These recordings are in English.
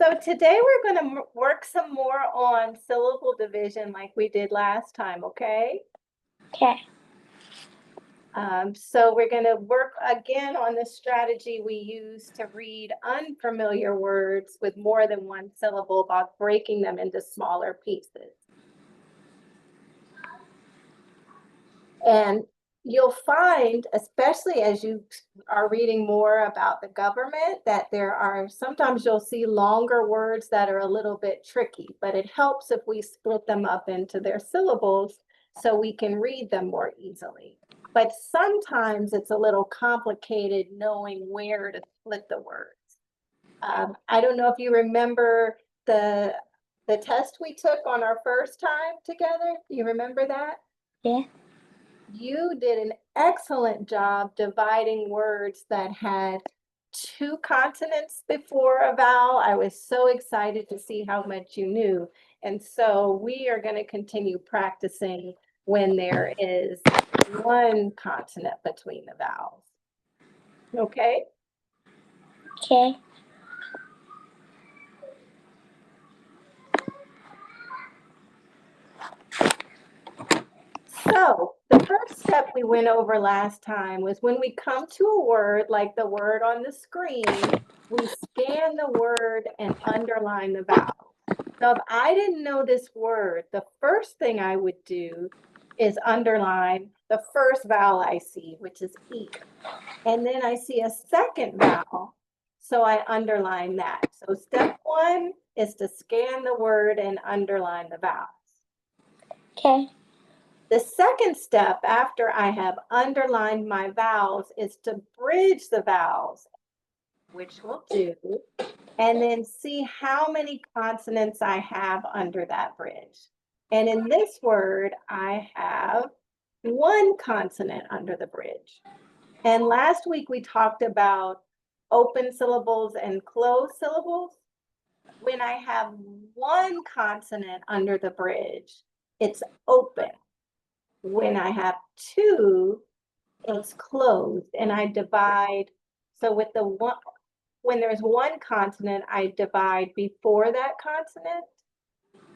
So today we're going to work some more on syllable division like we did last time, okay? Okay. So we're going to work again on the strategy we use to read unfamiliar words with more than one syllable by breaking them into smaller pieces. And you'll find, especially as you are reading more about the government, that there are sometimes you'll see longer words that are a little bit tricky, but it helps if we split them up into their syllables so we can read them more easily. But sometimes it's a little complicated knowing where to split the words. I don't know if you remember the test we took on our first time together. Do you remember that? Yeah. You did an excellent job dividing words that had 2 consonants before a vowel. I was so excited to see how much you knew. And so we are going to continue practicing when there is 1 consonant between the vowels. Okay? Okay. So the first step we went over last time was when we come to a word like the word on the screen, we scan the word and underline the vowel. So if I didn't know this word, the first thing I would do is underline the first vowel I see, which is E. And then I see a second vowel, so I underline that. So step 1 is to scan the word and underline the vowels. Okay. The second step after I have underlined my vowels is to bridge the vowels, which we'll do, and then see how many consonants I have under that bridge. And in this word, I have 1 consonant under the bridge. And last week we talked about open syllables and closed syllables. When I have 1 consonant under the bridge, it's open. When I have 2, it's closed, and I divide. So with the one, when there's 1 consonant, I divide before that consonant.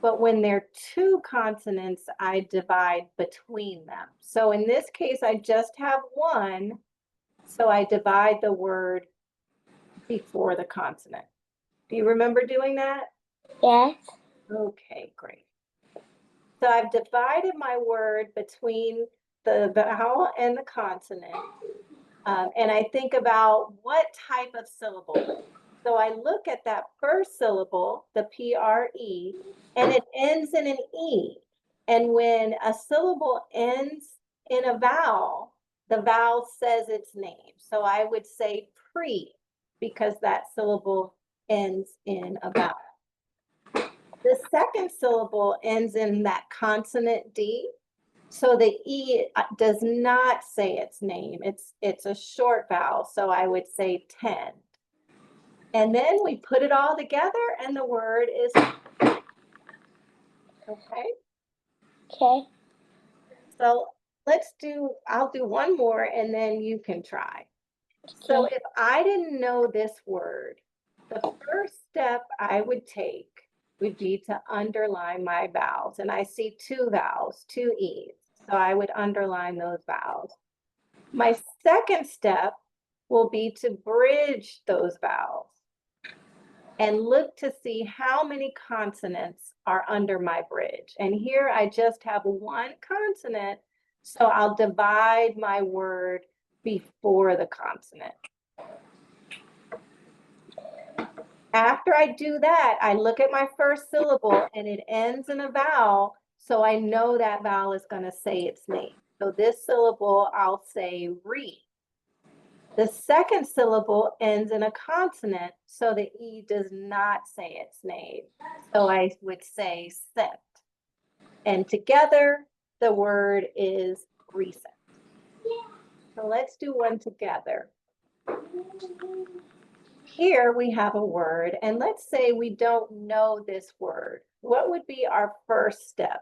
But when there are 2 consonants, I divide between them. So in this case, I just have 1, so I divide the word before the consonant. Do you remember doing that? Yes. Okay, great. So I've divided my word between the vowel and the consonant. And I think about what type of syllable. So I look at that first syllable, the P-R-E, and it ends in an E. And when a syllable ends in a vowel, the vowel says its name. So I would say pre, because that syllable ends in a vowel. The second syllable ends in that consonant D. So the E does not say its name. It's a short vowel, so I would say tend. And then we put it all together and the word is okay. Okay. So I'll do one more and then you can try. So if I didn't know this word, the first step I would take would be to underline my vowels. And I see 2 vowels, 2 E's. So I would underline those vowels. My second step will be to bridge those vowels and look to see how many consonants are under my bridge. And here I just have 1 consonant, so I'll divide my word before the consonant. After I do that, I look at my first syllable and it ends in a vowel, so I know that vowel is going to say its name. So this syllable, I'll say re. The second syllable ends in a consonant, so the E does not say its name. So I would say scent. And together, the word is recent. So let's do one together. Here we have a word, and let's say we don't know this word. What would be our first step?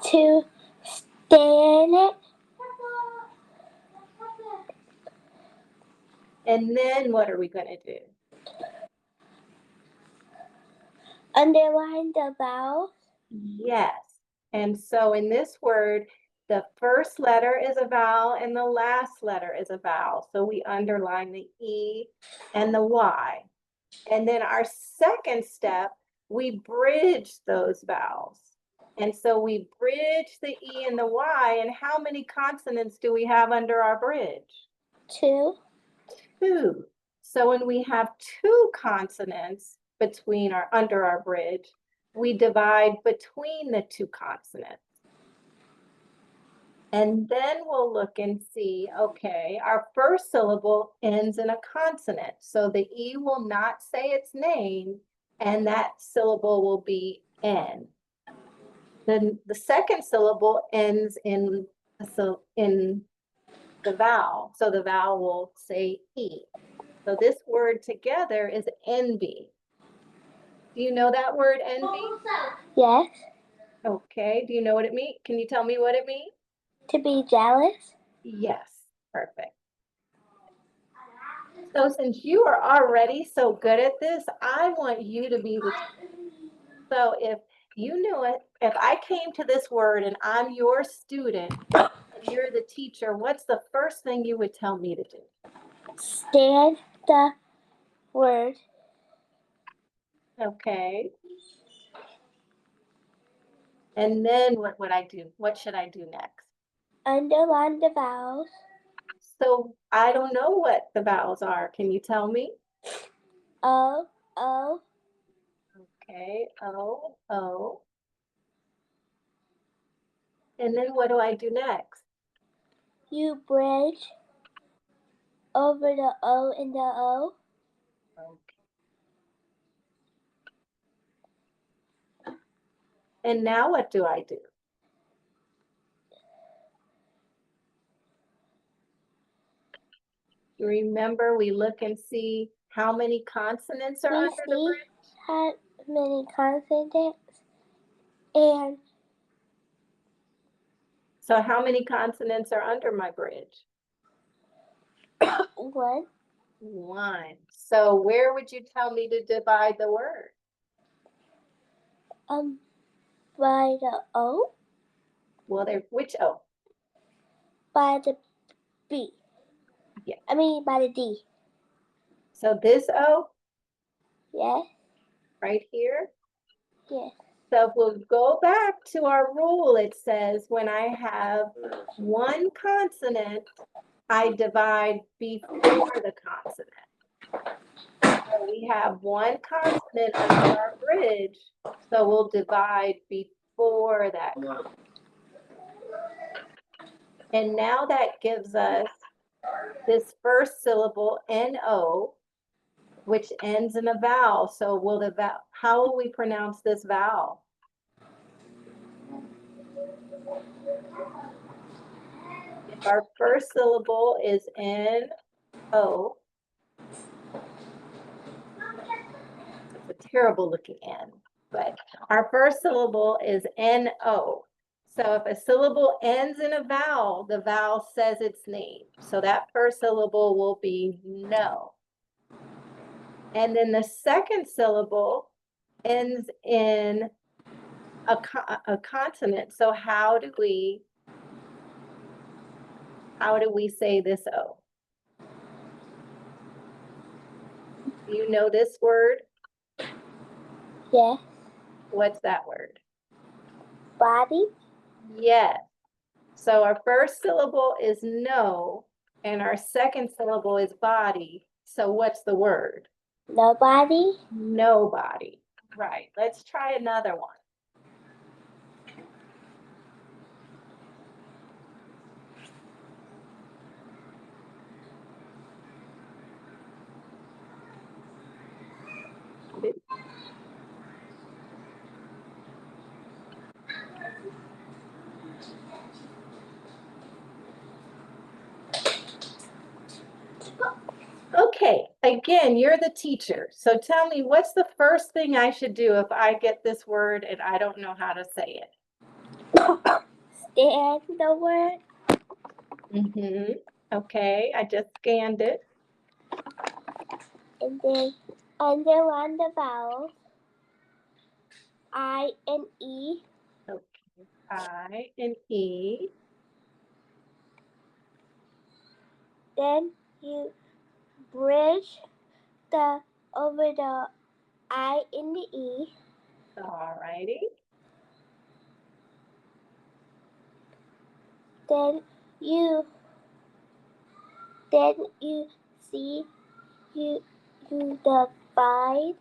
To stand it. And then what are we going to do? underline the vowels. Yes. And so in this word, the first letter is a vowel and the last letter is a vowel. So we underline the E and the Y. And then our second step, we bridge those vowels. And so we bridge the E and the Y. And how many consonants do we have under our bridge? 2. 2. So when we have 2 consonants under our bridge, we divide between the 2 consonants. And then we'll look and see, okay, our first syllable ends in a consonant. So the E will not say its name, and that syllable will be N. Then the second syllable ends in the vowel. So the vowel will say E. So this word together is envy. Do you know that word, envy? Yes. Okay. Do you know what it means? Can you tell me what it means? To be jealous. Yes. Perfect. So since you are already so good at this, I want you to be the So if you knew it, if I came to this word and I'm your student, and you're the teacher, what's the first thing you would tell me to do? Stand the word. Okay. And then what would I do? What should I do next? Underline the vowels. So I don't know what the vowels are. Can you tell me? O, O. Okay, O, O. And then what do I do next? You bridge over the O and the O. Okay. And now what do I do? You remember we look and see how many consonants are We under the see bridge? how many consonants and So how many consonants are under my bridge? 1. 1. So where would you tell me to divide the word? By the O. Well, which O? By the B. Yeah. I mean by the D. So this O Yes. right here? Yes. So if we'll go back to our rule, it says when I have 1 consonant, I divide before the consonant. So we have 1 consonant under our bridge, so we'll divide before that consonant. And now that gives us this first syllable, N-O, which ends in a vowel. So how will we pronounce this vowel? If our first syllable is N-O, it's a terrible looking N, but our first syllable is N-O. So if a syllable ends in a vowel, the vowel says its name. So that first syllable will be no. And then the second syllable ends in a consonant. So how do we say this O? Do you know this word? Yes. What's that word? Body. Yes. So our first syllable is no, and our second syllable is body. So what's the word? Nobody. Nobody. Right. Let's try another one. Okay, again, you're the teacher. So tell me, what's the first thing I should do if I get this word and I don't know how to say it? Stand the word. Okay, I just scanned it. And then underline the vowels. I and E. Okay, I and E. Then you bridge the over the I and the E. All righty. Then you see you divide.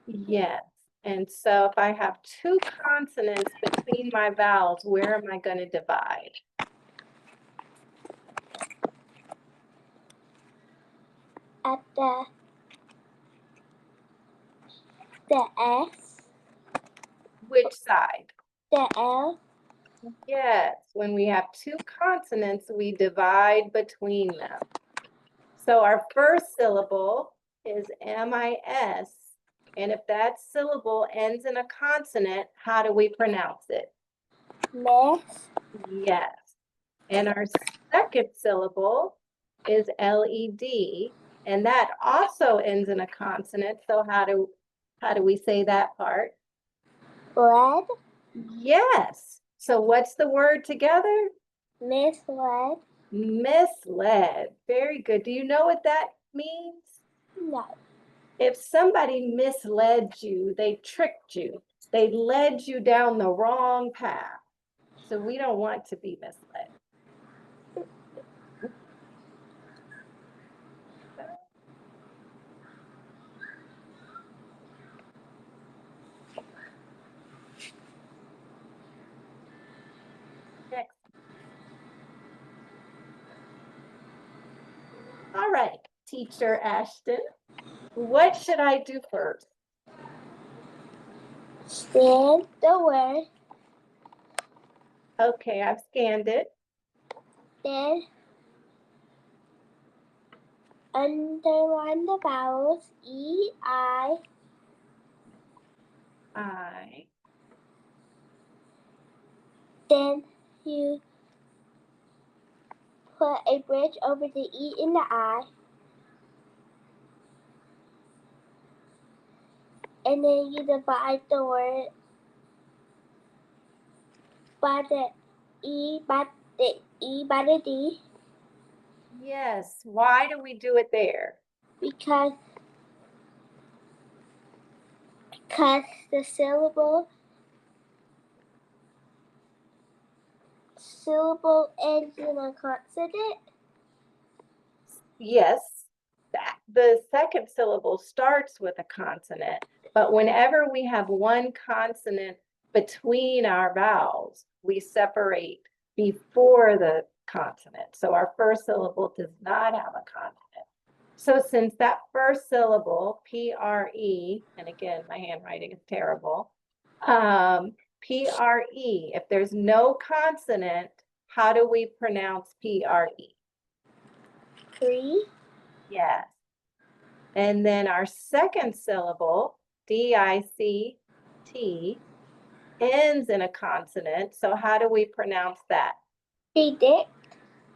Yes. And so if I have two consonants between my vowels, where am I going to divide? At the S, Which side? the L. Yes, when we have two consonants, we divide between them. So our first syllable is M-I-S, and if that syllable ends in a consonant, how do we pronounce it? Miss. Yes. And our second syllable is L-E-D, and that also ends in a consonant. So how do we say that part? Lead. Yes. So what's the word together? Misled. Misled. Very good. Do you know what that means? No. If somebody misled you, they tricked you. They led you down the wrong path. So we don't want to be misled. Next. All right, Teacher Ashton, what should I do first? Scan the word. Okay, I've scanned it. Then underline the vowels E, I. Then you put a bridge over the E and the I. And then you divide the word by the E by the D. Yes, why do we do it there? Because the syllable ends in a consonant. Yes, the second syllable starts with a consonant, but whenever we have one consonant between our vowels, we separate before the consonant. So our first syllable does not have a consonant. So since that first syllable, P-R-E, and again, my handwriting is terrible, P-R-E, if there's no consonant, how do we pronounce P-R-E? Three. Yes. And then our second syllable, D-I-C-T, ends in a consonant. So how do we pronounce that? Predict.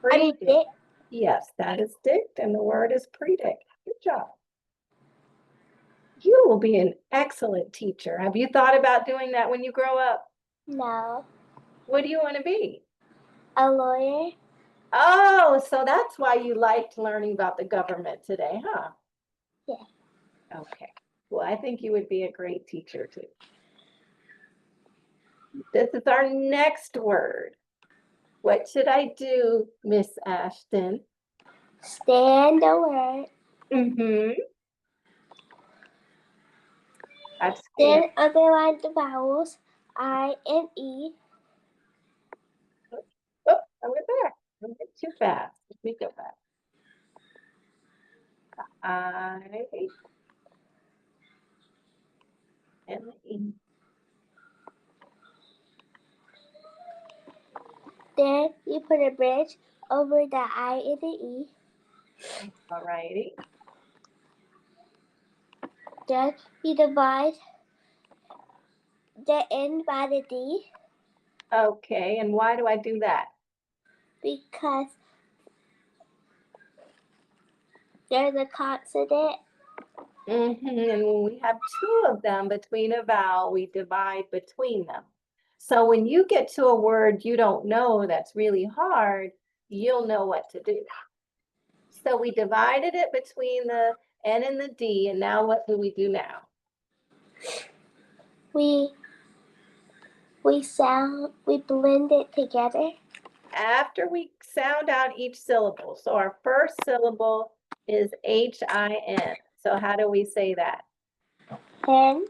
Predict. Yes, that is dict, and the word is predict. Good job. You will be an excellent teacher. Have you thought about doing that when you grow up? No. What do you want to be? A lawyer. Oh, so that's why you liked learning about the government today, huh? Yeah. Okay. Well, I think you would be a great teacher too. This is our next word. What should I do, Miss Ashton? Stand the word. I've Then scanned. underline the vowels I and E. Oh, I went back. I went too fast. Let me go back. I and E. Then you put a bridge over the I and the E. All righty. Then you divide the N by the D. Okay, and why do I do that? Because there's a consonant And when we have two of them between a vowel, we divide between them. So when you get to a word you don't know that's really hard, you'll know what to do. So we divided it between the N and the D, and now what do we do now? We blend it together. After we sound out each syllable, so our first syllable is H-I-N. So how do we say that? Hen,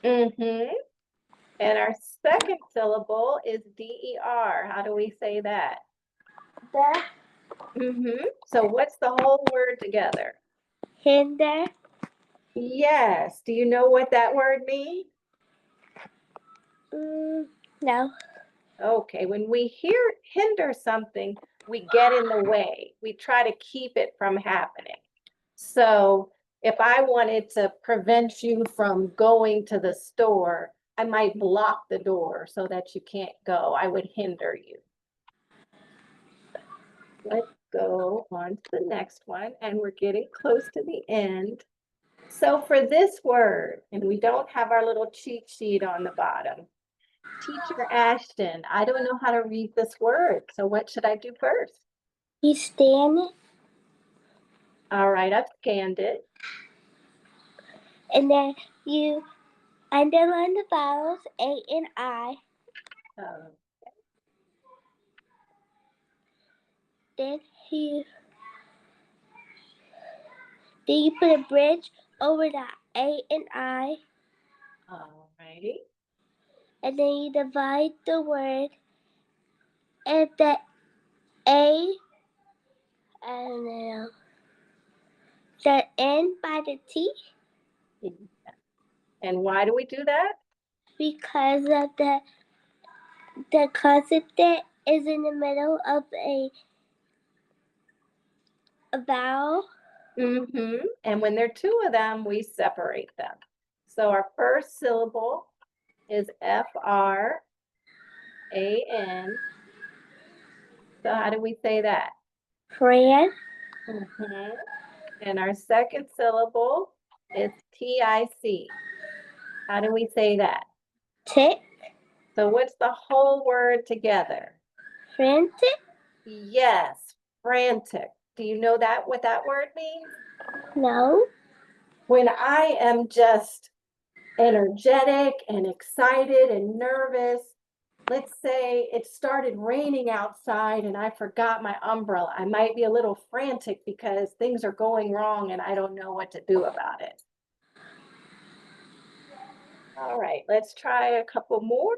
And our second syllable is D-E-R. How do we say that? the, So what's the whole word together? hinder, Yes. Do you know what that word means? no. Okay, when we hinder something, we get in the way. We try to keep it from happening. So if I wanted to prevent you from going to the store, I might block the door so that you can't go. I would hinder you. Let's go on to the next one, and we're getting close to the end. So for this word, and we don't have our little cheat sheet on the bottom, Teacher Ashton, I don't know how to read this word, so what should I do first? You stand it, All right, I've scanned it. and then you underline the vowels A and I. Um, Then you put a bridge over the A and I, all righty. and then you divide the word and the A and the N by the T And why do we do that? because of the consonant is in the middle of a vowel. And when there are two of them, we separate them. So our first syllable is F-R-A-N. So how do we say that? Fran, And our second syllable is T-I-C. How do we say that? tick, So what's the whole word together? frantic, Yes, frantic. Do you know that what that word means? no, When I am just energetic and excited and nervous, let's say it started raining outside and I forgot my umbrella. I might be a little frantic because things are going wrong and I don't know what to do about it. All right, let's try a couple more.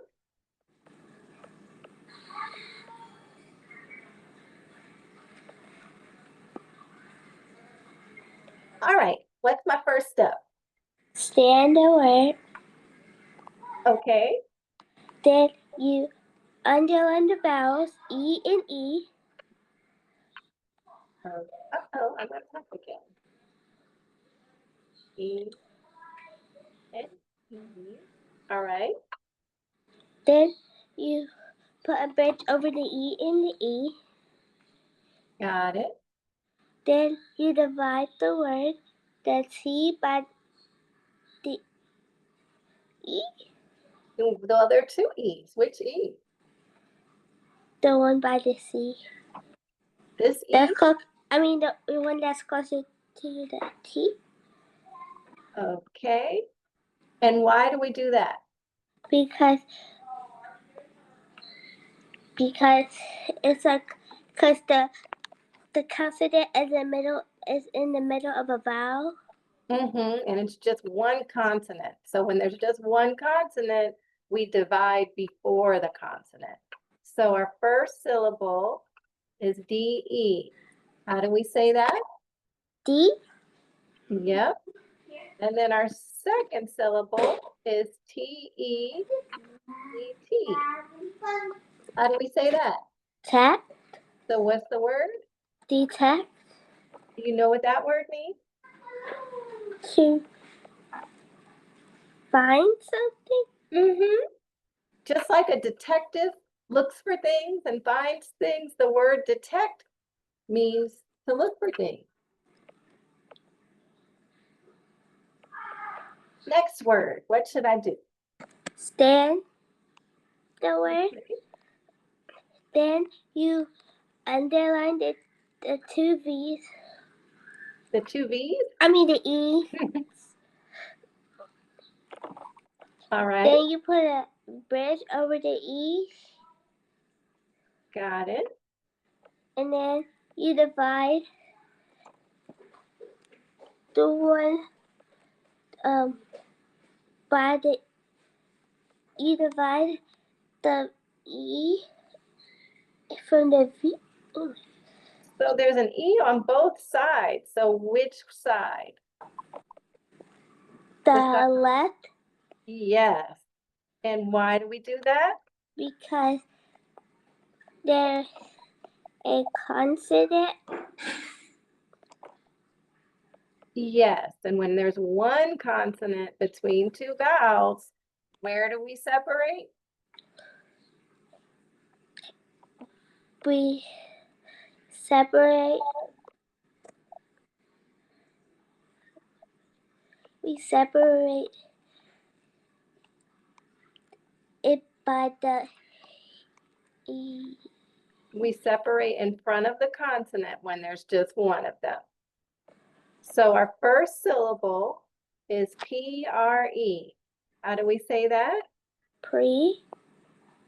All right, what's my first step? stand the word. Okay. Then you underline the vowels E and E. Uh-oh, I'm gonna talk again. E and E. All right. Then you put a bridge over the E and the E. Got it. Then you divide the word, the T by the E, Well, there are two E's. Which E? the one by the C. This E? That's close. I mean the one that's closer to the T. Okay. And why do we do that? Because it's like because the consonant is in the middle of a vowel. And it's just one consonant. So when there's just one consonant, we divide before the consonant. So our first syllable is D-E. How do we say that? D. Yep. And then our second syllable is T-E-C-T. How do we say that? Tap. So what's the word? Detect. Do you know what that word means? To find something. Just like a detective looks for things and finds things, the word detect means to look for things. Next word, what should I do? Stand the word. Then you underline the two V's. The two V's? I mean the E. All right, Then you put a bridge over the E. got it. And then you divide the one by the you divide the E from the V. So there's an E on both sides. So which side? The side? left. Yes. And why do we do that? Because there's a consonant. Yes. And when there's one consonant between two vowels, where do we separate? We separate. We separate it by the E. We separate in front of the consonant when there's just one of them. So our first syllable is P-R-E. How do we say that? Pre.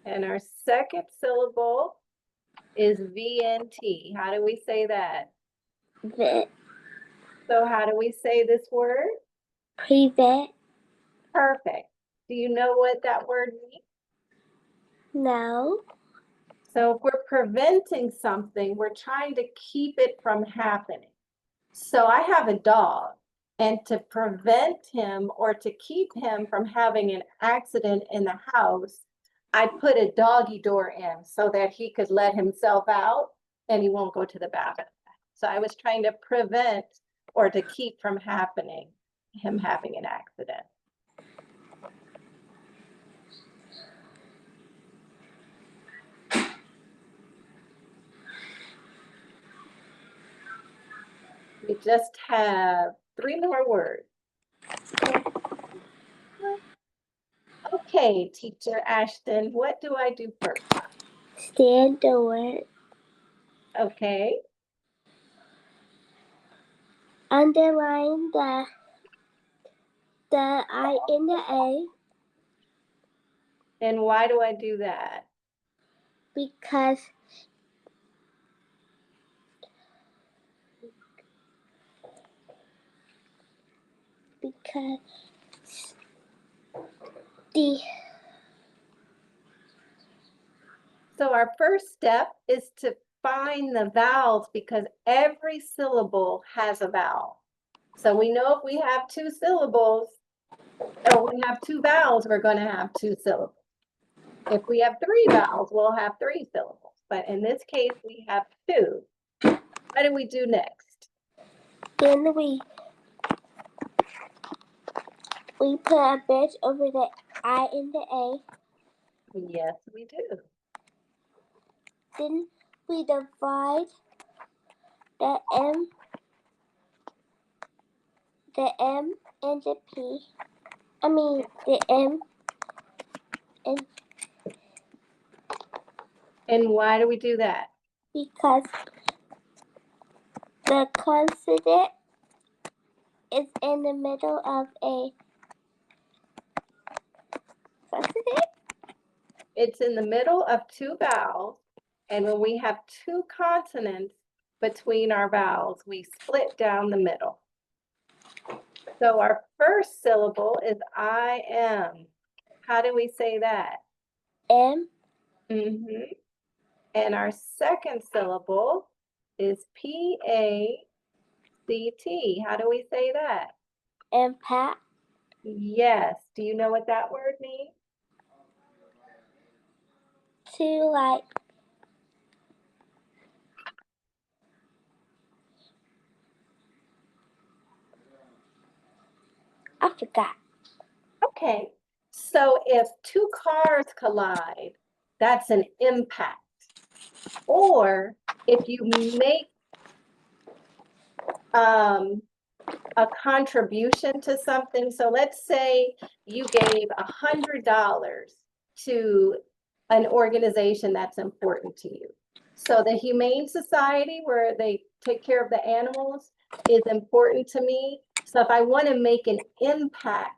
And our second syllable is V-N-T. How do we say that? Vet. So how do we say this word? Prevent. Perfect. Do you know what that word means? No. So if we're preventing something, we're trying to keep it from happening. So I have a dog, and to prevent him or to keep him from having an accident in the house, I put a doggy door in so that he could let himself out and he won't go to the bathroom. So I was trying to prevent or to keep from him having an accident. We just have 3 more words. Okay, teacher Ashton, what do I do first? Stand the word. Okay, Underline the I in the A and why do I do that? because the So our first step is to find the vowels because every syllable has a vowel. So we know if we have 2 syllables, or we have 2 vowels, we're going to have 2 syllables. If we have 3 vowels, we'll have 3 syllables. But in this case, we have 2. What do we do next? then we put a bridge over the I in the A. Yes, we do. Then we divide the M and the P. I mean the M And why do we do that? because the consonant is in the middle of a consonant. It's in the middle of 2 vowels, and when we have 2 consonants between our vowels, we split down the middle. So our first syllable is I am. How do we say that? M. And our second syllable is P-A-C-T. How do we say that? Impact. Yes. Do you know what that word means? To like I forgot. Okay. So if 2 cars collide, that's an impact. Or if you make a contribution to something. So let's say you gave $100 to an organization that's important to you. So the Humane Society, where they take care of the animals, is important to me. So if I want to make an impact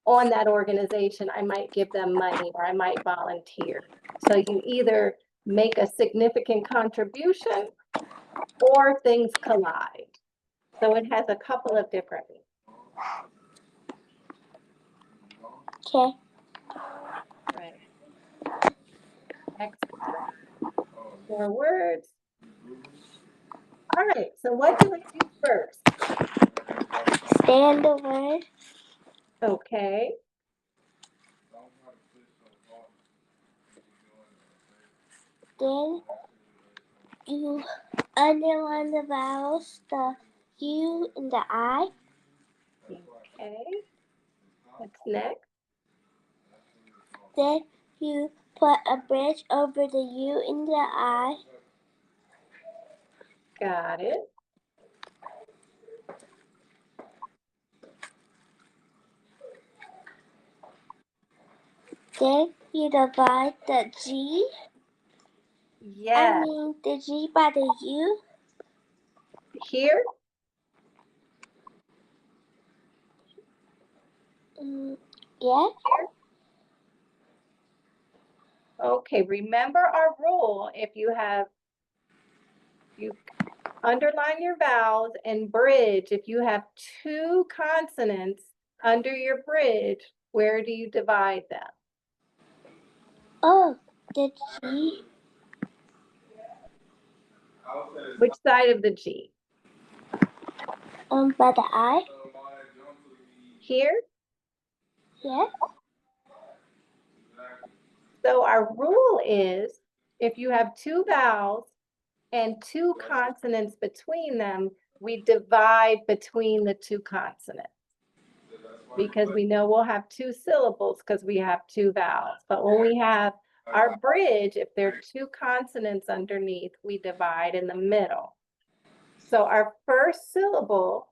on that organization, I might give them money or I might volunteer. So you either make a significant contribution or things collide. So it has a couple of different. Okay. Right. Next, more words. All right, so what do we do first? Stand the word. Okay, Then you underline the vowels, the U and the I. okay. What's next? Then you put a bridge over the U and the I. Got it. Then you divide the G. I Yes. mean the G by the U. Here? Yeah. Okay, remember our rule. If you underline your vowels and bridge, if you have two consonants under your bridge, where do you divide them? Oh, the G. Which side of the G? By the I. Here? Yes. So our rule is if you have two vowels and two consonants between them, we divide between the two consonants. Because we know we'll have two syllables because we have two vowels. But when we have our bridge, if there are two consonants underneath, we divide in the middle. So our first syllable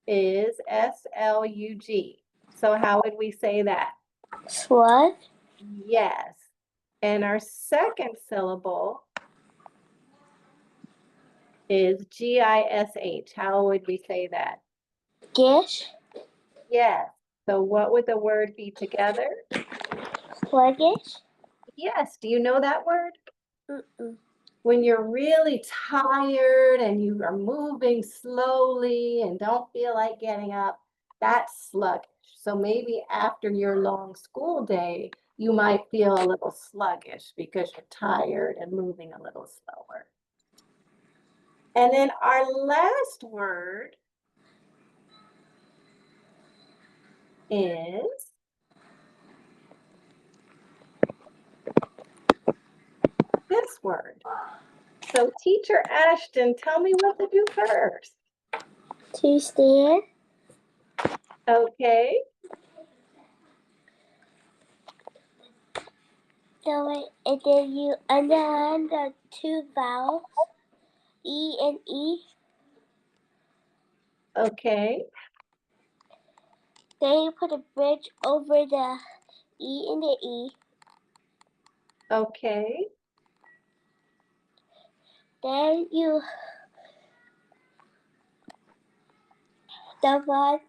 is S-L-U-G. So how would we say that? Slug. Yes. And our second syllable is G-I-S-H. How would we say that? Gish. Yes. So what would the word be together? Sluggish. Yes. Do you know that word? Mm-mm. When you're really tired and you are moving slowly and don't feel like getting up, that's sluggish. So maybe after your long school day, you might feel a little sluggish because you're tired and moving a little slower. And then our last word is this word. So Teacher Ashton, tell me what to do first. To stand. Okay, So and then you underline the two vowels, E and E. okay, Then you put a bridge over the E and the E. okay, Then you divide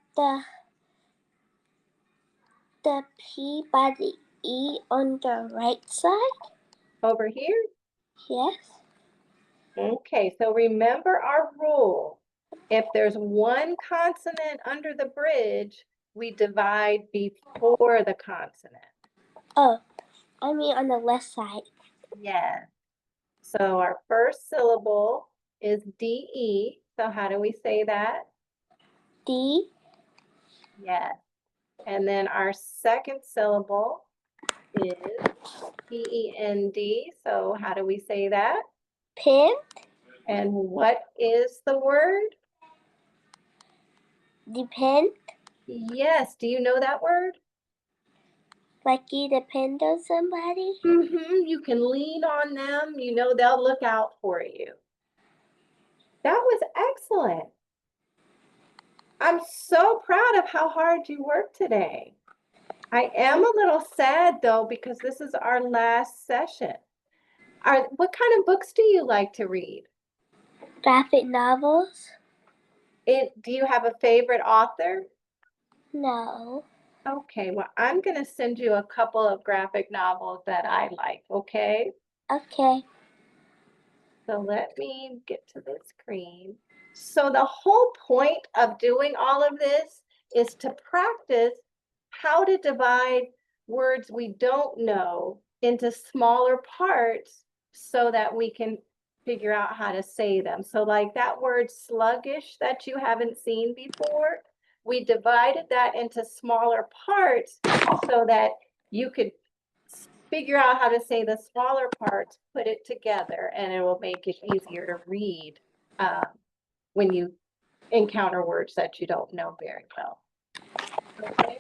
the P by the E on the right side. over here. Yes. Okay, so remember our rule. If there's one consonant under the bridge, we divide before the consonant. Oh, I mean on the left side. Yes. So our first syllable is D-E. So how do we say that? D. Yes. And then our second syllable is P-E-N-D. So how do we say that? Pin. And what is the word? Depend. Yes. Do you know that word? Like you depend on somebody. You can lean on them. You know they'll look out for you. That was excellent. I'm so proud of how hard you worked today. I am a little sad though, because this is our last session. What kind of books do you like to read? Graphic novels? Do you have a favorite author? No. Okay, well, I'm going to send you a couple of graphic novels that I like, okay? Okay. So let me get to the screen. So the whole point of doing all of this is to practice how to divide words we don't know into smaller parts so that we can figure out how to say them. So like that word sluggish that you haven't seen before, we divided that into smaller parts so that you could figure out how to say the smaller parts, put it together, and it will make it easier to read when you encounter words that you don't know very well. Okay.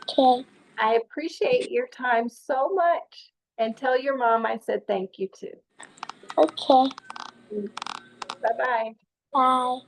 Okay. I appreciate your time so much. And tell your mom I said thank you too. Okay. Bye-bye. Bye.